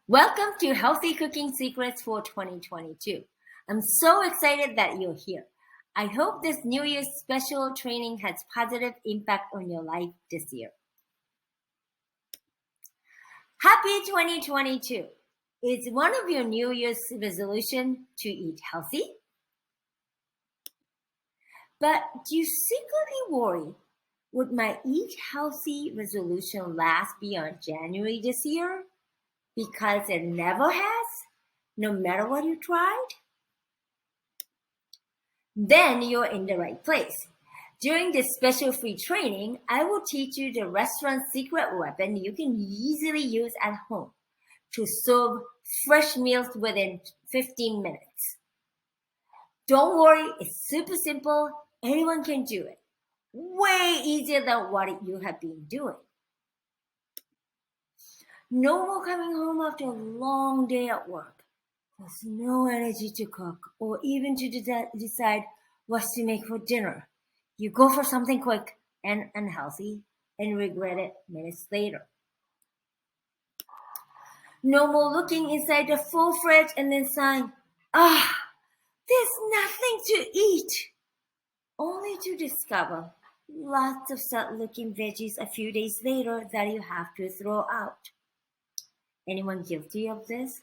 Welcome to Healthy Cooking Secrets for 2022. I'm so excited that you're here. I hope this New Year's special training has positive impact on your life this year. Happy 2022. Is one of your New Year's resolution to eat healthy? But do you secretly worry, would my eat healthy resolution last beyond January this year? Because it never has, no matter what you tried? Then you're in the right place. During this special free training, I will teach you the restaurant's secret weapon you can easily use at home to serve fresh meals within 15 minutes. Don't worry, it's super simple. Anyone can do it. Way easier than what you have been doing. No more coming home after a long day at work. There's no energy to cook or even to decide what to make for dinner. You go for something quick and unhealthy and regret it minutes later. No more looking inside the full fridge and then sighing, there's nothing to eat. Only to discover lots of sad-looking veggies a few days later that you have to throw out. Anyone guilty of this?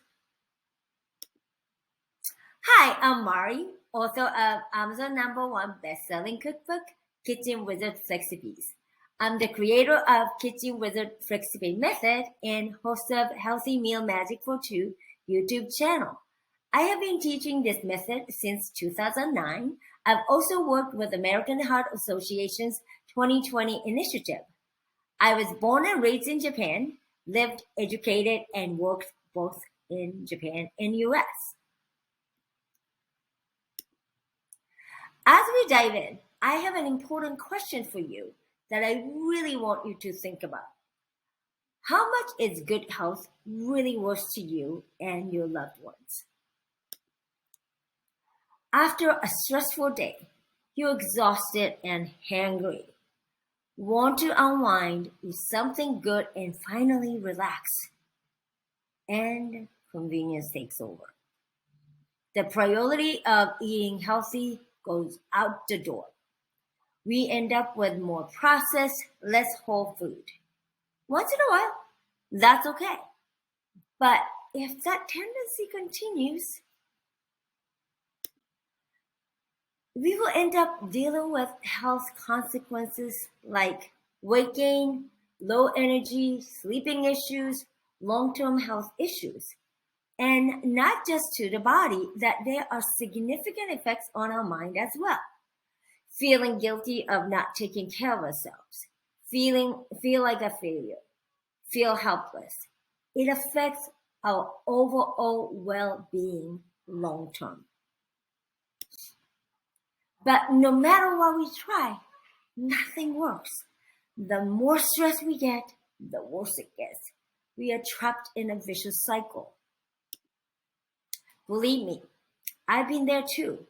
Hi, I'm Mari, author of Amazon #1 best-selling cookbook, Kitchen Wizard Recipes. I'm the creator of Kitchen Wizard Recipe Method and host of Healthy Meal Magic for Two YouTube channel. I have been teaching this method since 2009. I've also worked with American Heart Association's 2020 initiative. I was born and raised in Japan, lived, educated, and worked both in Japan and US. As we dive in, I have an important question for you that I really want you to think about. How much is good health really worth to you and your loved ones? After a stressful day, you're exhausted and hangry. Want to unwind with something good and finally relax. And convenience takes over. The priority of eating healthy goes out the door. We end up with more processed, less whole food. Once in a while, that's okay. But if that tendency continues, we will end up dealing with health consequences like weight gain, low energy, sleeping issues, long-term health issues. And not just to the body, that there are significant effects on our mind as well. Feeling guilty of not taking care of ourselves, feel like a failure, feel helpless. It affects our overall well-being long term. But no matter what we try, nothing works. The more stress we get, the worse it gets. We are trapped in a vicious cycle. Believe me, I've been there too.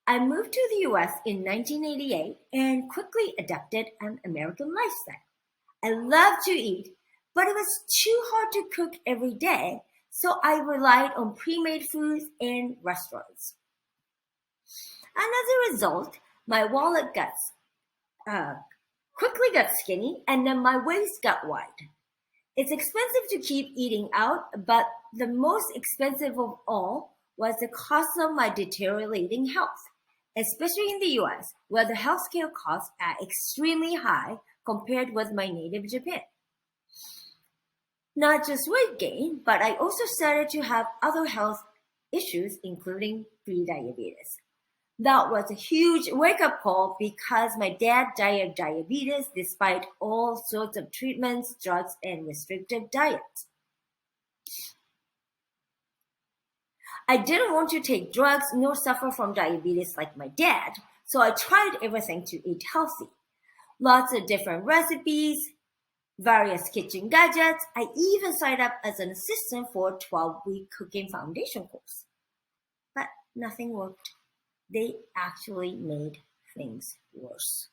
I moved to the US in 1988 and quickly adapted an American lifestyle. I love to eat, but it was too hard to cook every day, so I relied on pre-made foods and restaurants. And as a result, my wallet quickly got skinny and then my waist got wide. It's expensive to keep eating out, but the most expensive of all was the cost of my deteriorating health, especially in the US, where the healthcare costs are extremely high compared with my native Japan. Not just weight gain, but I also started to have other health issues, including prediabetes. That was a huge wake-up call because my dad died of diabetes despite all sorts of treatments, drugs, and restrictive diets. I didn't want to take drugs nor suffer from diabetes like my dad, so I tried everything to eat healthy. Lots of different recipes, various kitchen gadgets. I even signed up as an assistant for a 12-week cooking foundation course. But nothing worked. They actually made things worse.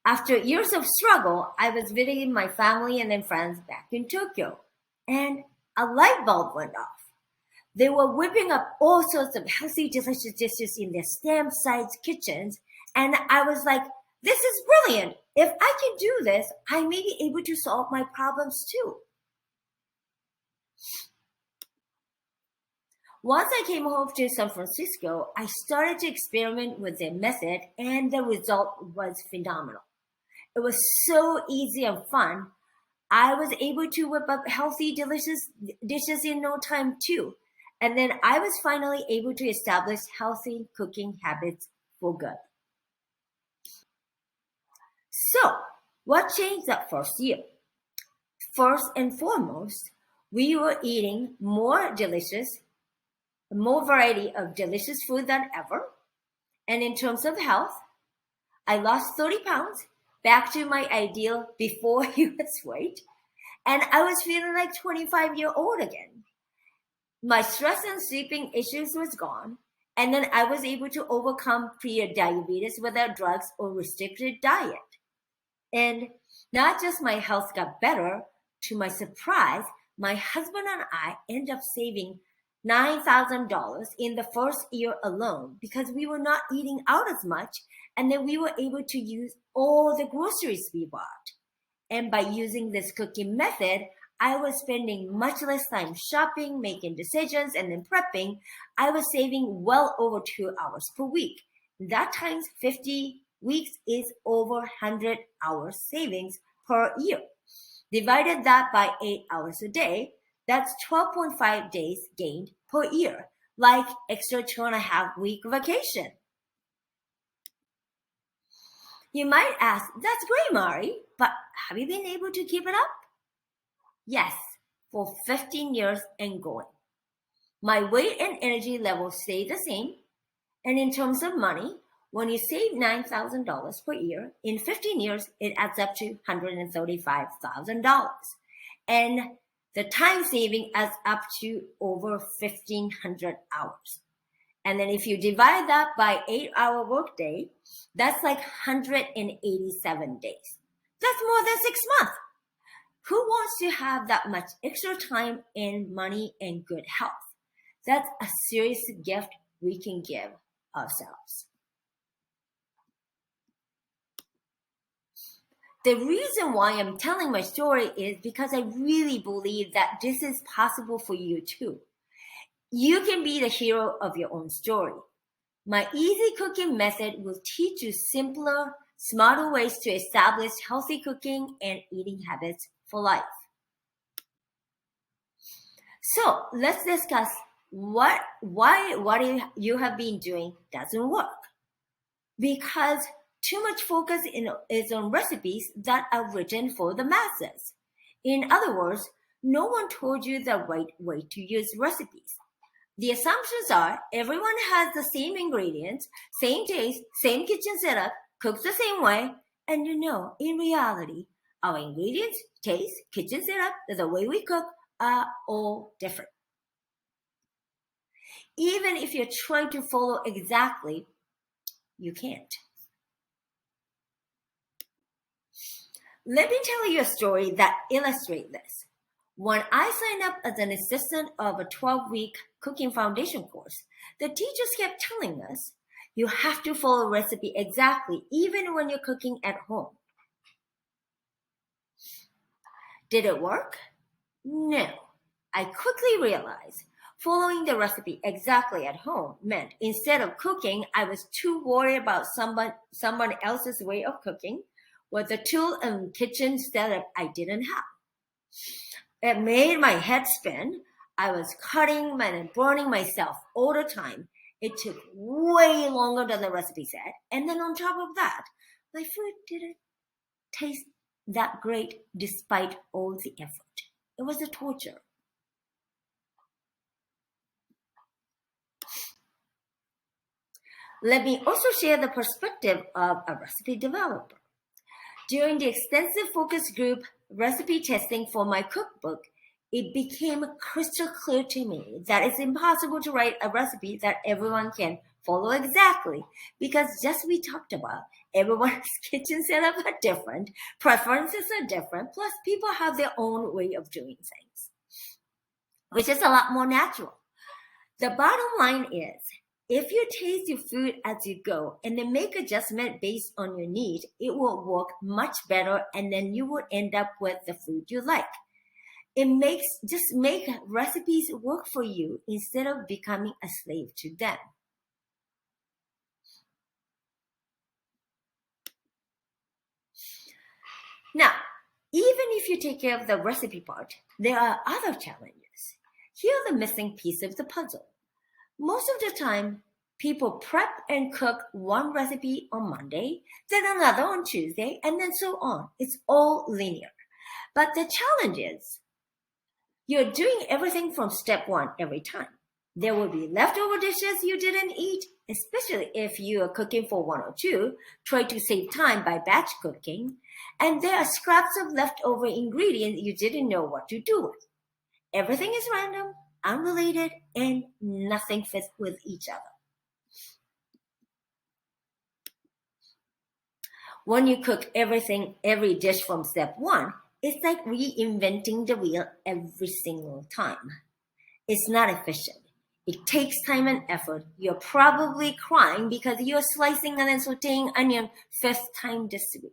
After years of struggle, I was visiting my family and then friends back in Tokyo, and a light bulb went off. They were whipping up all sorts of healthy, delicious dishes in their stamp-sized kitchens, and I was like, this is brilliant. If I can do this, I may be able to solve my problems too. Once I came home to San Francisco, I started to experiment with their method, and the result was phenomenal. It was so easy and fun. I was able to whip up healthy, delicious dishes in no time too. And then I was finally able to establish healthy cooking habits for good. So, what changed that first year? First and foremost, we were eating more variety of delicious food than ever. And in terms of health, I lost 30 pounds back to my ideal before US weight. And I was feeling like 25-year-old again. My stress and sleeping issues was gone. And then I was able to overcome pre-diabetes without drugs or restricted diet. And not just my health got better, to my surprise, my husband and I ended up saving $9,000 in the first year alone because we were not eating out as much, and then we were able to use all the groceries we bought. And by using this cooking method, I was spending much less time shopping, making decisions, and then prepping. I was saving well over 2 hours per week. That times 50 weeks is over 100 hours savings per year. Divided that by 8 hours a day, that's 12.5 days gained per year, like extra 2.5-week vacation. You might ask, that's great, Mari, but have you been able to keep it up? Yes, for 15 years and going. My weight and energy levels stay the same. And in terms of money, when you save $9,000 per year, in 15 years, it adds up to $135,000. And the time saving adds up to over 1,500 hours. And then if you divide that by 8-hour workday, that's like 187 days. That's more than 6 months. Who wants to have that much extra time and money and good health? That's a serious gift we can give ourselves. The reason why I'm telling my story is because I really believe that this is possible for you too. You can be the hero of your own story. My easy cooking method will teach you simpler, smarter ways to establish healthy cooking and eating habits for life. So let's discuss why what you have been doing doesn't work. Because too much focus is on recipes that are written for the masses. In other words, no one told you the right way to use recipes. The assumptions are everyone has the same ingredients, same taste, same kitchen setup, cooks the same way, and in reality, our ingredients, taste, kitchen setup, the way we cook are all different. Even if you're trying to follow exactly, you can't. Let me tell you a story that illustrates this. When I signed up as an assistant of a 12-week cooking foundation course, the teachers kept telling us, you have to follow a recipe exactly, even when you're cooking at home. Did it work? No. I quickly realized following the recipe exactly at home meant instead of cooking, I was too worried about someone else's way of cooking with a tool and kitchen setup I didn't have. It made my head spin. I was cutting and burning myself all the time. It took way longer than the recipe said. And then on top of that, my food didn't taste that great despite all the effort. It was a torture. Let me also share the perspective of a recipe developer. During the extensive focus group recipe testing for my cookbook, it became crystal clear to me that it's impossible to write a recipe that everyone can follow exactly because just we talked about, Everyone's kitchen setup are different, preferences are different, plus people have their own way of doing things, which is a lot more natural. The bottom line is, if you taste your food as you go and then make adjustment based on your need, it will work much better and then you will end up with the food you like. Just make recipes work for you instead of becoming a slave to them. Now, even if you take care of the recipe part, there are other challenges. Here's the missing piece of the puzzle. Most of the time, people prep and cook one recipe on Monday, then another on Tuesday, and then so on. It's all linear. But the challenge is, you're doing everything from step one every time. There will be leftover dishes you didn't eat, especially if you are cooking for one or two. Try to save time by batch cooking. And there are scraps of leftover ingredients you didn't know what to do with. Everything is random, unrelated, and nothing fits with each other. When you cook every dish from step one, it's like reinventing the wheel every single time. It's not efficient. It takes time and effort. You're probably crying because you're slicing and then sauteing onion fifth time this week.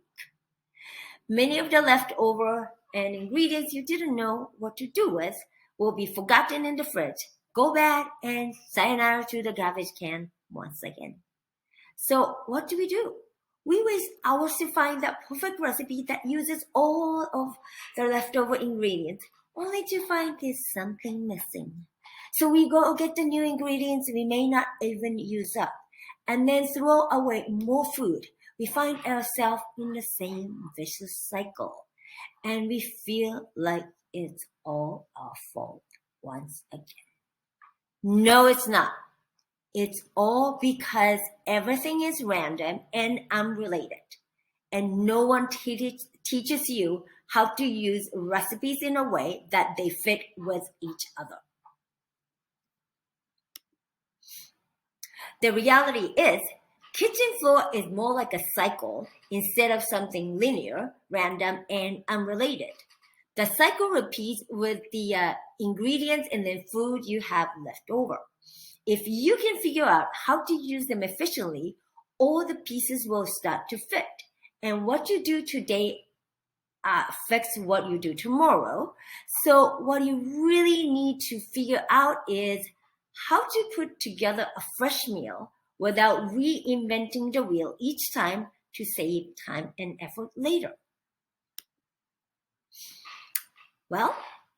Many of the leftover and ingredients you didn't know what to do with will be forgotten in the fridge, go bad, and sayonara to the garbage can once again. So what do? We waste hours to find that perfect recipe that uses all of the leftover ingredients, only to find there's something missing. So we go get the new ingredients we may not even use up, and then throw away more food. We find ourselves in the same vicious cycle, and we feel like it's all our fault once again. No, it's not. It's all because everything is random and unrelated, and no one teaches you how to use recipes in a way that they fit with each other. The reality is, kitchen floor is more like a cycle instead of something linear, random, and unrelated. The cycle repeats with the ingredients and the food you have left over. If you can figure out how to use them efficiently, all the pieces will start to fit. And what you do today affects what you do tomorrow. So what you really need to figure out is how to put together a fresh meal without reinventing the wheel each time to save time and effort later. Well,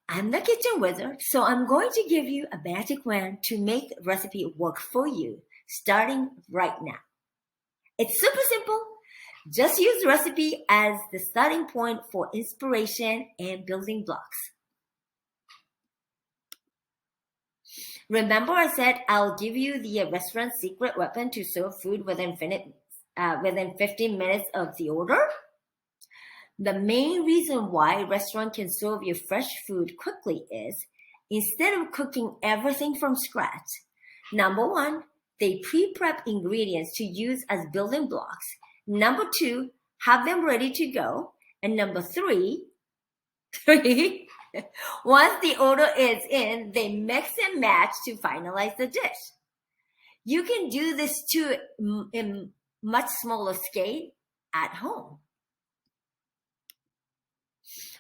I'm the kitchen wizard, so I'm going to give you a magic wand to make the recipe work for you, starting right now. It's super simple. Just use recipe as the starting point for inspiration and building blocks. Remember I said I'll give you the restaurant secret weapon to serve food within 15 minutes of the order? The main reason why a restaurant can serve you fresh food quickly is, instead of cooking everything from scratch, number one, they pre-prep ingredients to use as building blocks. Number two, have them ready to go. And number three, once the order is in, they mix and match to finalize the dish. You can do this too in much smaller scale at home.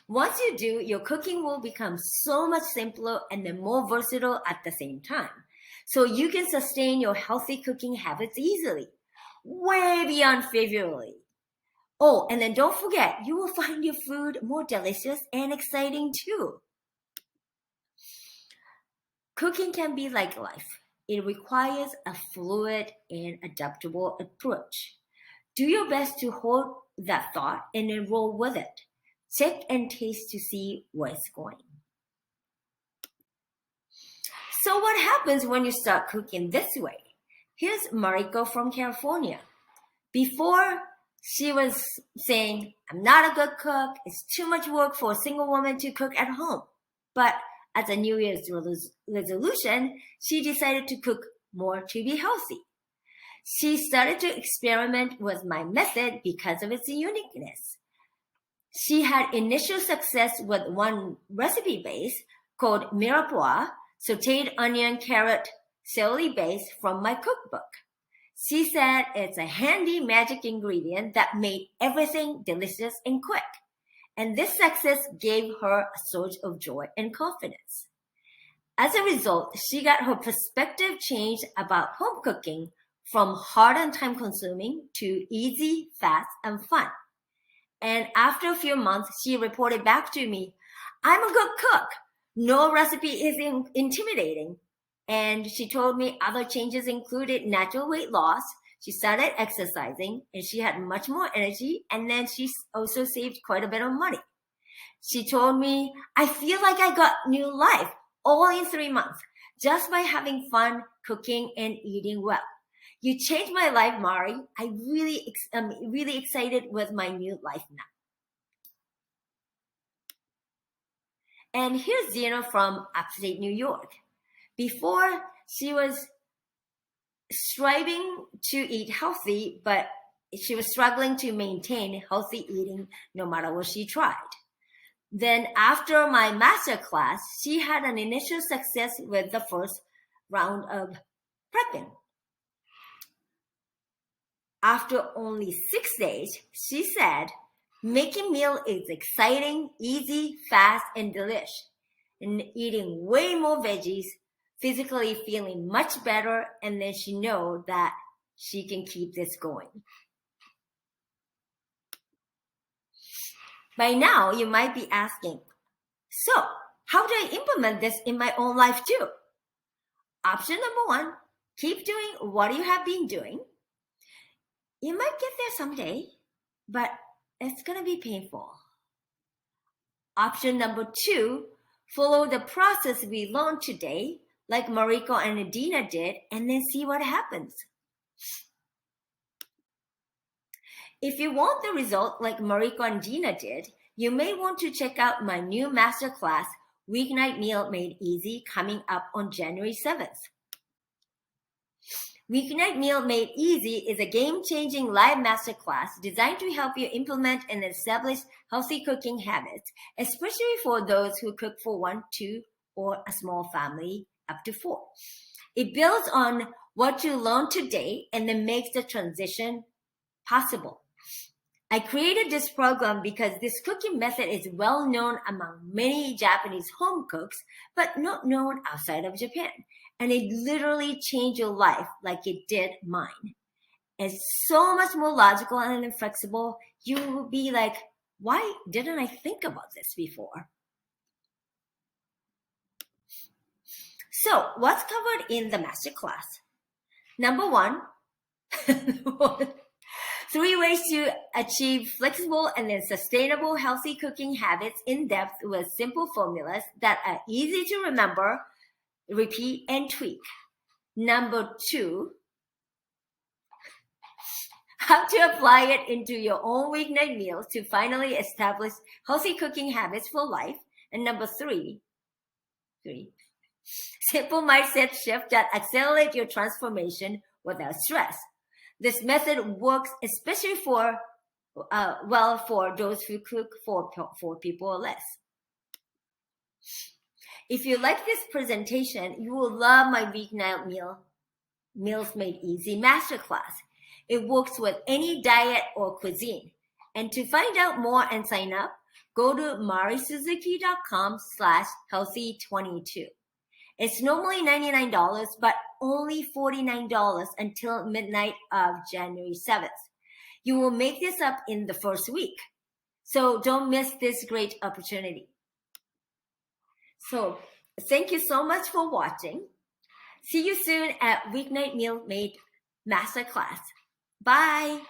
Once you do, your cooking will become so much simpler and then more versatile at the same time. So you can sustain your healthy cooking habits easily, way beyond February. Oh, and then don't forget, you will find your food more delicious and exciting too. Cooking can be like life. It requires a fluid and adaptable approach. Do your best to hold that thought and then roll with it. Check and taste to see where it's going. So what happens when you start cooking this way? Here's Mariko from California. Before, she was saying, I'm not a good cook. It's too much work for a single woman to cook at home. But as a New Year's resolution, she decided to cook more to be healthy. She started to experiment with my method because of its uniqueness. She had initial success with one recipe base called mirepoix, sauteed onion, carrot, celery base from my cookbook. She said it's a handy magic ingredient that made everything delicious and quick. And this success gave her a surge of joy and confidence. As a result, she got her perspective changed about home cooking from hard and time consuming to easy, fast, and fun. And after a few months, she reported back to me, I'm a good cook. No recipe is intimidating. And she told me other changes included natural weight loss. She started exercising and she had much more energy. And then she also saved quite a bit of money. She told me, I feel like I got new life all in 3 months just by having fun cooking and eating well. You changed my life, Mari. I'm really excited with my new life now. And here's Zena from upstate New York. Before, she was striving to eat healthy, but she was struggling to maintain healthy eating no matter what she tried. Then after my master class, she had an initial success with the first round of prepping. After only 6 days, she said, making meal is exciting, easy, fast, and delish. And eating way more veggies, physically feeling much better, and then she knows that she can keep this going. By now, you might be asking, so how do I implement this in my own life too? Option number 1, keep doing what you have been doing. You might get there someday, but it's going to be painful. Option number 2, follow the process we learned today, like Mariko and Adina did, and then see what happens. If you want the result like Mariko and Dina did, you may want to check out my new masterclass, Weeknight Meal Made Easy, coming up on January 7th. Weeknight Meal Made Easy is a game-changing live masterclass designed to help you implement and establish healthy cooking habits, especially for those who cook for 1, 2, or a small family up to 4. It builds on what you learned today and then makes the transition possible. I created this program because this cooking method is well known among many Japanese home cooks, but not known outside of Japan. And it literally changed your life like it did mine. It's so much more logical and inflexible. You will be like, why didn't I think about this before? So what's covered in the masterclass? Number 1, 3 ways to achieve flexible and then sustainable healthy cooking habits in depth with simple formulas that are easy to remember, repeat, and tweak. Number 2, how to apply it into your own weeknight meals to finally establish healthy cooking habits for life. And number 3, simple mindset shift that accelerate your transformation without stress. This method works especially for those who cook for 4 people or less. If you like this presentation, you will love my Weeknight Meals Made Easy masterclass. It works with any diet or cuisine. And to find out more and sign up, go to marisuzuki.com/healthy22. It's normally $99, but only $49 until midnight of January 7th. You will make this up in the first week. So don't miss this great opportunity. So thank you so much for watching. See you soon at Weeknight Meal Made Masterclass. Bye.